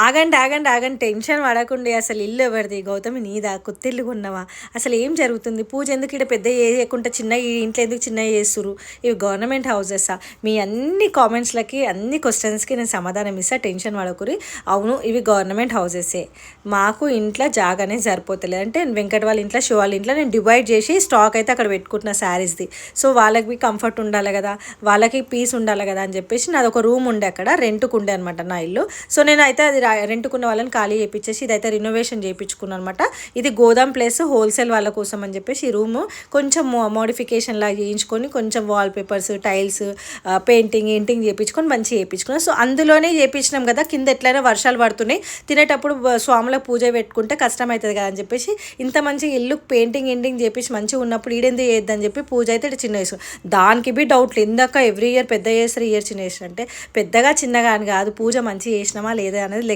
ఆగండి ఆగండి ఆగండి, టెన్షన్ పడకండి. అసలు ఇల్లు ఎవరిది? గౌతమి నీదా? కొత్తిల్లు కొన్నావా? అసలు ఏం జరుగుతుంది? పూజ ఎందుకు ఇక్కడ పెద్ద చేయకుండా చిన్న ఈ ఇంట్లో ఎందుకు చిన్న చేస్తురు? ఇవి గవర్నమెంట్ హౌసెసా? మీ అన్ని కామెంట్స్లకి అన్ని క్వశ్చన్స్కి నేను సమాధానం ఇస్తా, టెన్షన్ పడకురి. అవును, ఇవి గవర్నమెంట్ హౌసెసే. మాకు ఇంట్లో జాగానే సరిపోతలేదు అంటే వెంకట వాళ్ళ ఇంట్లో, శివ వాళ్ళ ఇంట్లో నేను డివైడ్ చేసి స్టాక్ అయితే అక్కడ పెట్టుకుంటున్న శారీస్ది. సో వాళ్ళకి కంఫర్ట్ ఉండాలి కదా, వాళ్ళకి పీస్ ఉండాలి కదా అని చెప్పేసి నాది ఒక రూమ్ ఉండే అక్కడ రెంట్కు ఉండే అనమాట నా ఇల్లు. సో నేను అయితే అది రెంట్కున్న వాళ్ళని ఖాళీ చేయించేసి ఇదైతే రినోవేషన్ చేయించుకున్నాను అనమాట. ఇది గోదాం ప్లేస్ హోల్సేల్ వాళ్ళ కోసం అని చెప్పేసి ఈ రూమ్ కొంచెం మోడిఫికేషన్ లాగా చేయించుకొని కొంచెం వాల్ పేపర్స్, టైల్స్, పెయింటింగ్ చేయించుకొని మంచిగా చేయించుకున్నాం. సో అందులోనే చేయించినాం కదా, కింద ఎట్లయినా వర్షాలు పడుతున్నాయి, తినేటప్పుడు స్వాముల పూజ పెట్టుకుంటే కష్టం అవుతుంది కదా అని చెప్పేసి ఇంత మంచి ఇల్లు పెయింటింగ్ చేయించి మంచిగా ఉన్నప్పుడు ఈడెందుకు చేయొద్దని చెప్పి పూజ అయితే ఇట్లా చిన్న వేసు. దానికి బి డౌట్లు, ఇందాక ఎవ్రీ ఇయర్ పెద్ద చేస్తారు, ఇయర్ చిన్న చేస్తారు అంటే పెద్దగా చిన్నగా అని కాదు, పూజ మంచిగా చేసినామా లేదా అనేది